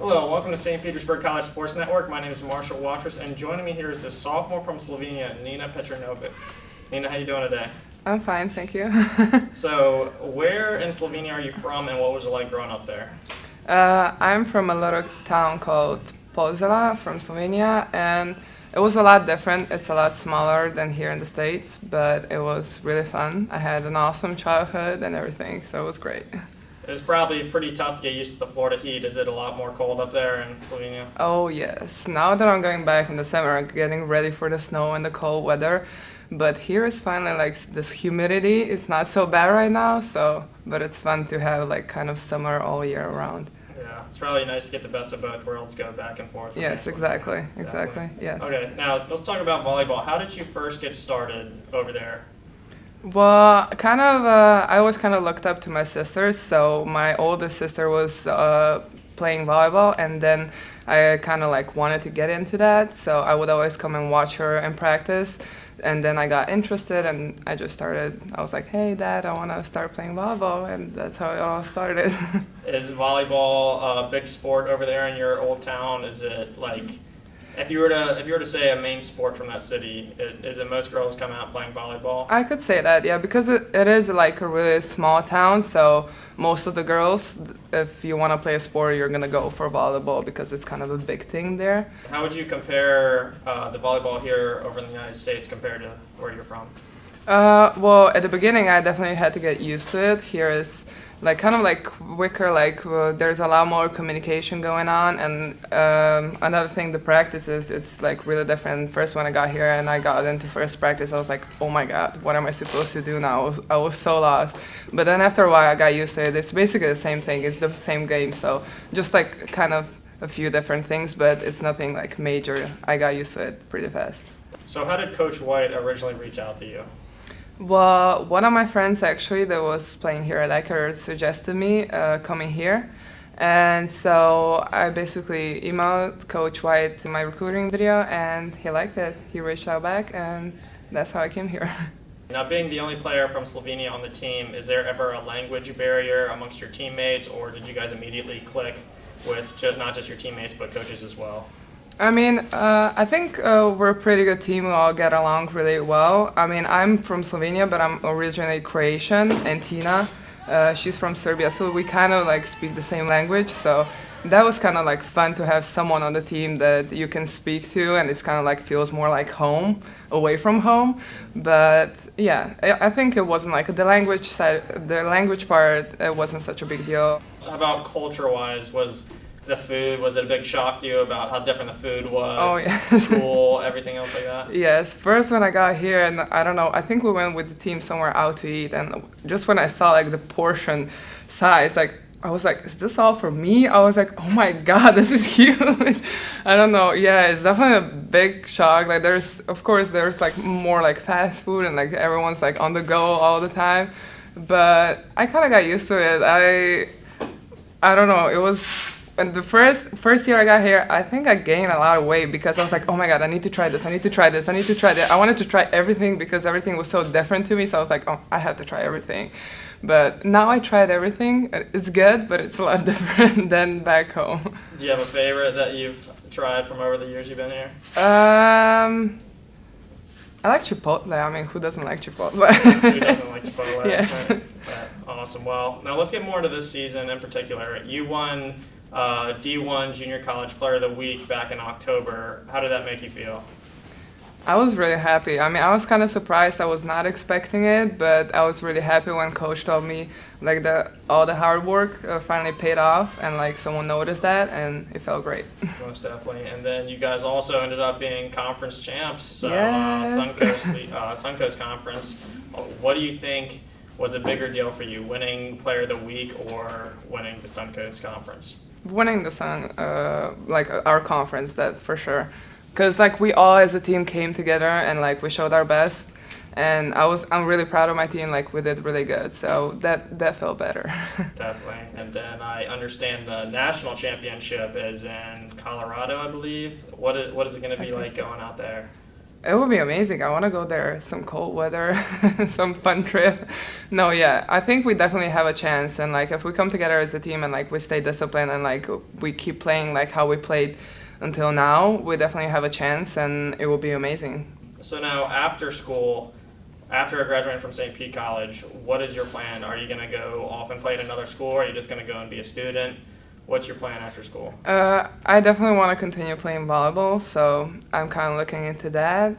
Hello, welcome to St. Petersburg College Sports Network. My name is Marshall Watrous, and joining me here is the sophomore from Slovenia, Nina Petranovic. Nina, how you doing today? I'm fine, thank you. So, where in Slovenia are you from, and what was it like growing up there? I'm from a little town called Pozela from Slovenia, and it was a lot different. It's a lot smaller than here in the States, but it was really fun. I had an awesome childhood and everything, so it was great. It was probably pretty tough to get used to the Florida heat. Is it a lot more cold up there in Slovenia? Oh yes, now that I'm going back in the summer, I'm getting ready for the snow and the cold weather. But here is finally like this humidity. It's not so bad right now, but it's fun to have like kind of summer all year around. Yeah, it's probably nice to get the best of both worlds, go back and forth. Yes, exactly, yes. Okay, now let's talk about volleyball. How did you first get started over there? Well, I always kind of looked up to my sisters. So my oldest sister was playing volleyball, and then I kind of like wanted to get into that. So I would always come and watch her and practice. And then I got interested, and I just started. I was like, "Hey, Dad, I want to start playing volleyball," and that's how it all started. Is volleyball a big sport over there in your old town? Is it like, if you were to say a main sport from that city, is it most girls come out playing volleyball? I could say that, yeah, because it is like a really small town, so most of the girls, if you want to play a sport, you're going to go for volleyball because it's kind of a big thing there. How would you compare the volleyball here over in the United States compared to where you're from? Well, at the beginning, I definitely had to get used to it. Here is like kind of like quicker, there's a lot more communication going on, and another thing, the practices, it's like really different. First, when I got here and I got into first practice, I was like, oh my god, what am I supposed to do now? I was so lost. But then after a while I got used to it. It's basically the same thing, it's the same game, so just like kind of a few different things, but it's nothing like major. I got used to it pretty fast. So how did Coach White originally reach out to you? Well, one of my friends actually that was playing here at Eckerd suggested me coming here. And so I basically emailed Coach White in my recruiting video, and he liked it. He reached out back, and that's how I came here. Now, being the only player from Slovenia on the team, is there ever a language barrier amongst your teammates, or did you guys immediately click with not just your teammates but coaches as well? I mean, I think we're a pretty good team. We all get along really well. I mean, I'm from Slovenia, but I'm originally Croatian, and Tina, she's from Serbia, so we kind of like speak the same language. So that was kind of like fun to have someone on the team that you can speak to, and it's kind of like feels more like home, away from home. But yeah, I think it wasn't like the language side, the language part, it wasn't such a big deal. How about culture-wise? Was the food, was it a big shock to you about how different the food was? Oh, yeah. School, everything else like that? Yes, first when I got here, and I don't know, I think we went with the team somewhere out to eat, and just when I saw like the portion size, like I was like, is this all for me? I was like, oh my god, this is huge. I don't know, yeah, it's definitely a big shock. Like there's like more like fast food, and like everyone's like on the go all the time, but I kind of got used to it. I don't know, it was. And the first year I got here, I think I gained a lot of weight because I was like, oh my god, I need to try this, I need to try this, I need to try that. I wanted to try everything because everything was so different to me, so I was like, oh, I have to try everything. But now I tried everything. It's good, but it's a lot different than back home. Do you have a favorite that you've tried from over the years you've been here? I like Chipotle. I mean, who doesn't like Chipotle? Who doesn't like Chipotle? Yes. Right. Awesome. Well, now let's get more into this season in particular. You won D1 Junior College Player of the Week back in October. How did that make you feel? I was really happy. I mean, I was kind of surprised. I was not expecting it, but I was really happy when Coach told me like all the hard work finally paid off, and like someone noticed that, and it felt great. Most definitely. And then you guys also ended up being conference champs. So yes. Suncoast Conference. What do you think was a bigger deal for you, winning Player of the Week or winning the Suncoast Conference? Winning like our conference, that for sure. Because like we all as a team came together and like we showed our best, and I'm really proud of my team. Like we did really good, so that felt better. Definitely. And then I understand the national championship is in Colorado, I believe. What is it going to be like going out there? It would be amazing. I want to go there. Some cold weather, some fun trip. No, yeah, I think we definitely have a chance. And like, if we come together as a team and like we stay disciplined and like we keep playing like how we played until now, we definitely have a chance, and it will be amazing. So now, after school, after graduating from St. Pete College, what is your plan? Are you going to go off and play at another school? Or are you just going to go and be a student? What's your plan after school? I definitely want to continue playing volleyball, so I'm kind of looking into that.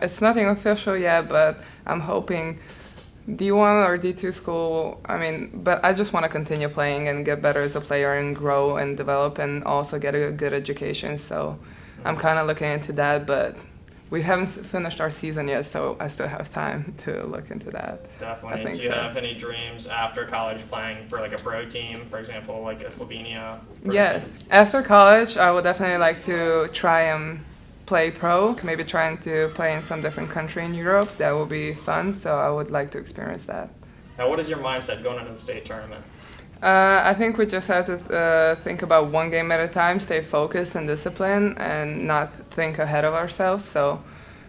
It's nothing official yet, but I'm hoping D1 or D2 school. I mean, but I just want to continue playing and get better as a player and grow and develop and also get a good education. So I'm kind of looking into that, but we haven't finished our season yet, so I still have time to look into that. Definitely. I think Do you so. have any dreams after college playing for like a pro team, for example, like a Slovenia pro Yes. team? After college, I would definitely like to try and play pro, maybe trying to play in some different country in Europe. That would be fun, so I would like to experience that. Now, what is your mindset going into the state tournament? I think we just have to think about one game at a time, stay focused and disciplined, and not think ahead of ourselves. So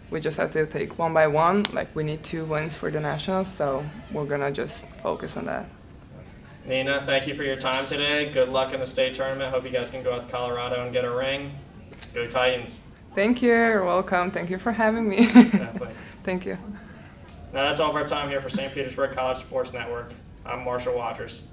we just have to take one by one. Like, we need 2 wins for the nationals, so we're gonna just focus on that. Nina, thank you for your time today. Good luck in the state tournament. Hope you guys can go out to Colorado and get a ring. Go Titans. Thank you. You're welcome. Thank you for having me. Definitely. Thank you. Now, that's all of our time here for St. Petersburg College Sports Network. I'm Marshall Watrous.